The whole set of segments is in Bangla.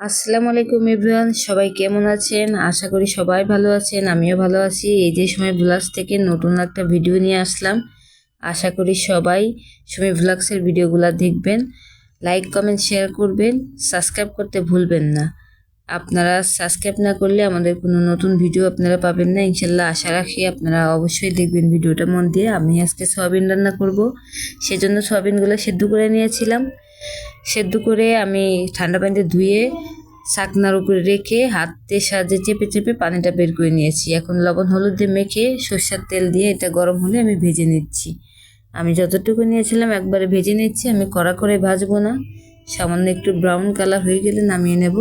আসসালামু আলাইকুম এভরিওয়ান, সবাই কেমন আছেন? আশা করি সবাই ভালো আছেন, আমিও ভালো আছি। এই যে সময় ভ্লগস থেকে নতুন একটা ভিডিও নিয়ে আসলাম। আশা করি সবাই সময় ভ্লগসের ভিডিওগুলো দেখবেন, লাইক কমেন্ট শেয়ার করবেন, সাবস্ক্রাইব করতে ভুলবেন না। আপনারা সাবস্ক্রাইব না করলে আমাদের কোনো নতুন ভিডিও আপনারা পাবেন না ইনশাল্লাহ। আশা রাখি আপনারা অবশ্যই দেখবেন ভিডিওটা মন দিয়ে। আমি আজকে সয়াবিন রান্না করব, সেজন্য সয়াবিনগুলো সেদ্ধ করে নিয়েছিলাম। সেদ্ধ করে আমি ঠান্ডা পানিতে ধুয়ে ছাকনার উপরে রেখে হাতের সাহায্যে চেপে চেপে পানিটা বের করে নিয়েছি। এখন লবণ হলুদ দিয়ে মেখে সরষের তেল দিয়ে এটা গরম হলে আমি ভেজে নিচ্ছি। আমি যতটুকু নিয়েছিলাম একবারে ভেজে নিচ্ছি, আমি কড়া করে ভাজবো না। সামান্য একটু ব্রাউন কালার হয়ে গেলে নামিয়ে নেব।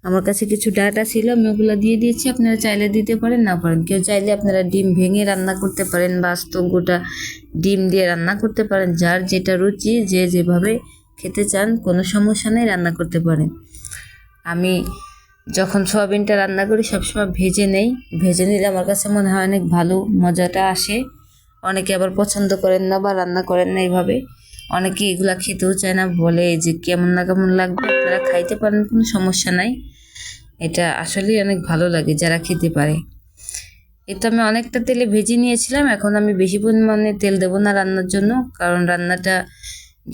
আমার কাছে কিছু ডাটা ছিল, আমি ওগুলো দিয়ে দিয়েছি। আপনারা চাইলে দিতে পারেন, না পারেন। কেউ চাইলে আপনারা ডিম ভেঙে রান্না করতে পারেন বা আস্ত গোটা ডিম দিয়ে রান্না করতে পারেন। যার যেটা রুচি, যে যেভাবে খেতে চান কোনো সমস্যা নেই, রান্না করতে পারেন। আমি যখন সয়াবিনটা রান্না করি সবসময় ভেজে নেই। ভেজে নিলে আমার কাছে মনে হয় অনেক ভালো মজাটা আসে। অনেকে আবার পছন্দ করেন না বা রান্না করেন না এইভাবে। অনেকে এগুলা খেতেও চায় না, বলে যে কেমন না কেমন লাগবে। আপনারা খাইতে পারেন, কোনো সমস্যা নাই। এটা আসলেই অনেক ভালো লাগে যারা খেতে পারে। এটা আমি অনেকটা তেলে ভেজে নিয়েছিলাম। এখন আমি বেশি পরিমাণে তেল দেবো না রান্নার জন্য, কারণ রান্নাটা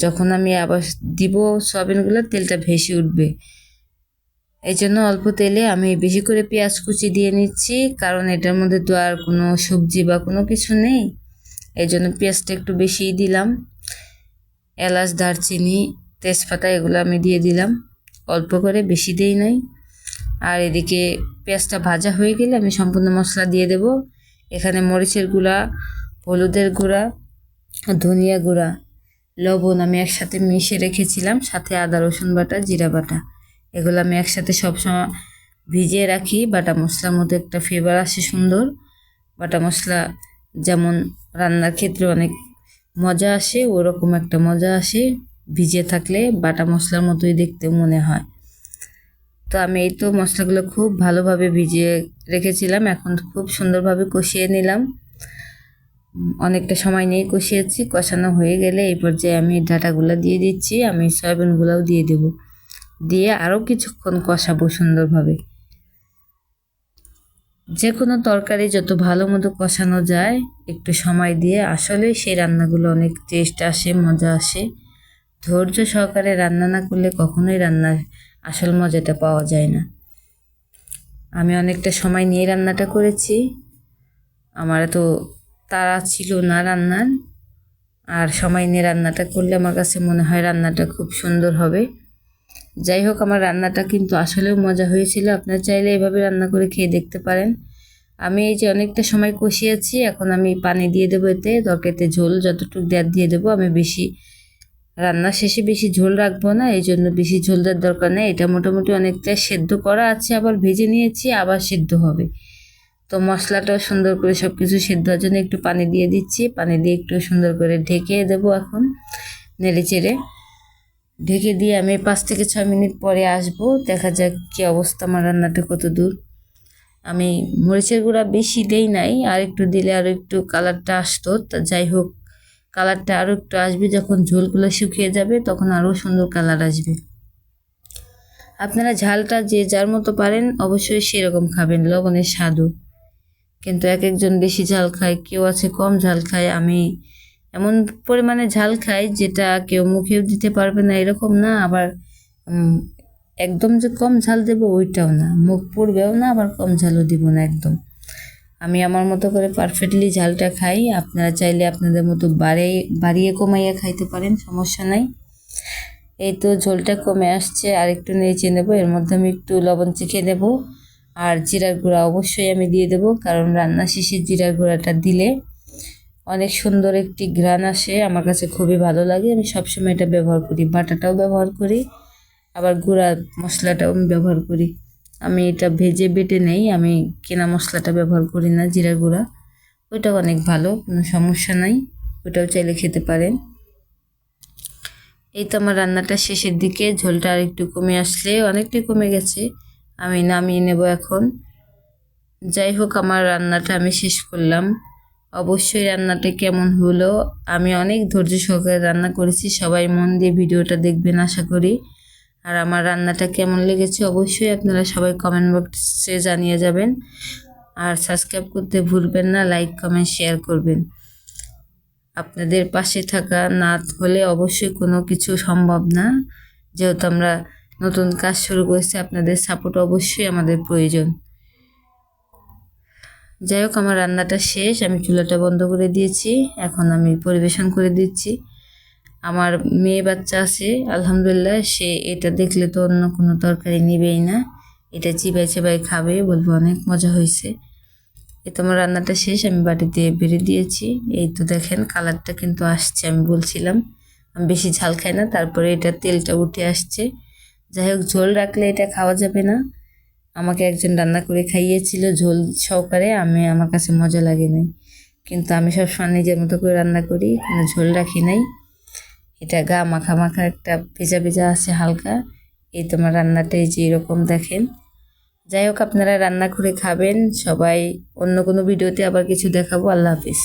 যখন আমি আবার দিব সয়াবিনগুলো তেলটা ভেসে উঠবে। এই জন্য অল্প তেলে আমি বেশি করে পেঁয়াজ কুচি দিয়ে নিচ্ছি, কারণ এটার মধ্যে তো আর কোনো সবজি বা কোনো কিছু নেই। এই জন্য পেঁয়াজটা একটু বেশিই দিলাম। এলাচ, দারচিনি, তেজপাতা এগুলো আমি দিয়ে দিলাম অল্প করে, বেশি দেই নাই। আর এদিকে পেঁয়াজটা ভাজা হয়ে গেলে আমি সম্পূর্ণ মশলা দিয়ে দেব। এখানে মরিচের গুঁড়া, হলুদের গুঁড়া, ধনিয়া গুঁড়া, লবণ আমি একসাথে মিশিয়ে রেখেছিলাম, সাথে আদা রসুন বাটা, জিরা বাটা, এগুলো আমি একসাথে সবসময় ভিজিয়ে রাখি। বাটা মশলার মধ্যে একটা ফ্লেভার আসে সুন্দর। বাটা মশলা যেমন রান্নার ক্ষেত্রে অনেক মজা আসে, ওরকম একটা মজা আসে ভিজিয়ে থাকলে, বাটা মশলার মতোই দেখতে মনে হয়। তো আমি এই তো মশলাগুলো খুব ভালোভাবে ভিজিয়ে রেখেছিলাম, এখন খুব সুন্দরভাবে কষিয়ে নিলাম। অনেকটা সময় নিয়ে কষিয়েছি। কষানো হয়ে গেলে এই পর্যায়ে আমি ডাটাগুলো দিয়ে দিচ্ছি, আমি সয়াবিনগুলোও দিয়ে দেব। দিয়ে আরও কিছুক্ষণ কষাবো সুন্দরভাবে। যে কোনো তরকারি যত ভালো মতো কষানো যায় একটু সময় দিয়ে, আসলে সেই রান্নাগুলো অনেক টেস্ট আসে, মজা আসে। ধৈর্য সহকারে রান্না না করলে কখনোই রান্নার আসল মজাটা পাওয়া যায় না। আমি অনেকটা সময় নিয়ে রান্নাটা করেছি, আমার তো তাড়া ছিল না রান্নার। আর সময় নিয়ে রান্নাটা করলে আমার কাছে মনে হয় রান্নাটা খুব সুন্দর হবে। যাই হোক, আমার রান্নাটা কিন্তু আসলেও মজা হয়েছিল। আপনারা চাইলে এভাবে রান্না করে খেয়ে দেখতে পারেন। আমি এই যে অনেকটা সময় কষিয়েছি, এখন আমি পানি দিয়ে দেবো। এতে তরকারিতে ঝোল যতটুকু দেওয়ার দিয়ে দেবো। আমি বেশি রান্না শেষে বেশি ঝোল রাখবো না, এই জন্য বেশি ঝোল দেওয়ার দরকার নেই। এটা মোটামুটি অনেকটা সেদ্ধ করা আছে, আবার ভেজে নিয়েছি, আবার সেদ্ধ হবে। তো মশলাটাও সুন্দর করে সব কিছু সেদ্ধ হওয়ার জন্য একটু পানি দিয়ে দিচ্ছি। পানি দিয়ে একটু সুন্দর করে ঢেকে দেবো। এখন নেড়ে চেড়ে ঢেকে দিয়ে আমি 5 থেকে 6 মিনিট পরে আসবো, দেখা যাক কী অবস্থা, আমার রান্নাটা কত দূর। আমি মরিচের গুঁড়া বেশি দেই নাই, আর একটু দিলে আরও একটু কালারটা আসতো। তা যাই হোক, কালারটা আরও একটু আসবে যখন ঝোলগুলো শুকিয়ে যাবে, তখন আরও সুন্দর কালার আসবে। আপনারা ঝালটা যে যার মতো পারেন অবশ্যই সেরকম খাবেন, লবণের স্বাদও। কিন্তু এক একজন বেশি ঝাল খায়, কেউ আছে কম ঝাল খায়। আমি এমন পরিমাণে ঝাল খাই যেটা কেউ মুখেও দিতে পারবে না, এরকম না। আবার একদম যে কম ঝাল দেবো ওইটাও না, মুখ পুড়বেও না, আবার কম ঝালও দিব না একদম। আমি আমার মতো করে পারফেক্টলি ঝালটা খাই। আপনারা চাইলে আপনাদের মতো বাড়িয়ে কমাইয়া খাইতে পারেন, সমস্যা নাই। এই তো ঝোলটা কমে আসছে, আর একটু নেড়ে নেবো। এর মধ্যে আমি একটু লবণ চেখে নেব। আর জিরার গুঁড়া অবশ্যই আমি দিয়ে দেবো, কারণ রান্না শেষে জিরার গুঁড়াটা দিলে অনেক সুন্দর একটি ঘ্রাণ আসে, আমার কাছে খুবই ভালো লাগে। আমি সবসময় এটা ব্যবহার করি, বাটাটাও ব্যবহার করি, আবার গুঁড়া মশলাটাও আমি ব্যবহার করি। আমি এটা ভেজে বেটে নেই, আমি কেনা মশলাটা ব্যবহার করি না, জিরা গুঁড়া। ওইটাও অনেক ভালো, কোনো সমস্যা নাই, ওইটাও চাইলে খেতে পারেন। এই তো আমার রান্নাটা শেষের দিকে, ঝোলটা আর একটু কমে আসলে, অনেকটাই কমে গেছে, আমি নামিয়ে নেব এখন। যাই হোক, আমার রান্নাটা আমি শেষ করলাম। অবশ্যই রান্নাটা কেমন হলো, আমি অনেক ধৈর্য সহকারে রান্না করেছি। সবাই মন দিয়ে ভিডিওটা দেখবেন আশা করি। আর আমার রান্নাটা কেমন লেগেছে অবশ্যই আপনারা সবাই কমেন্ট বক্সে জানিয়ে যাবেন। আর সাবস্ক্রাইব করতে ভুলবেন না, লাইক কমেন্ট শেয়ার করবেন। আপনাদের পাশে থাকা না হলে অবশ্যই কোনো কিছু সম্ভব না। যেহেতু আমরা নতুন কাজ শুরু করেছি, আপনাদের সাপোর্ট অবশ্যই আমাদের প্রয়োজন। যাই হোক, আমার রান্নাটা শেষ, আমি চুলাটা বন্ধ করে দিয়েছি। এখন আমি পরিবেশন করে দিচ্ছি। আমার মেয়ে বাচ্চা আছে আলহামদুলিল্লাহ, সে এটা দেখলে তো অন্য কোনো তরকারি নিবেই না, এটা চিবাই চিবাই খাবে, বলবো অনেক মজা হয়েছে। এই তোমার রান্নাটা শেষ, আমি বাটিতে বেড়ে দিয়েছি। এই তো দেখেন কালারটা কিন্তু আসছে, আমি বলছিলাম আমি বেশি ঝাল খাই না, তারপরে এটা তেলটা উঠে আসছে। যাই হোক, ঝোল রাখলে এটা খাওয়া যাবে না। আমাকে একজন রান্না করে খাইয়েছিল ঝোল সহকারে, আমার কাছে মজা লাগে নাই, কিন্তু আমি সবসময় নিজের মতো করে রান্না করি, কোনো ঝোল রাখি নাই। এটা গা মাখা মাখা একটা ভেজা ভেজা আছে হালকা। এই তোমার রান্নাটাই যে এরকম দেখেন। যাই হোক, আপনারা রান্না করে খাবেন সবাই। অন্য কোনো ভিডিওতে আবার কিছু দেখাবো। আল্লাহ হাফিজ।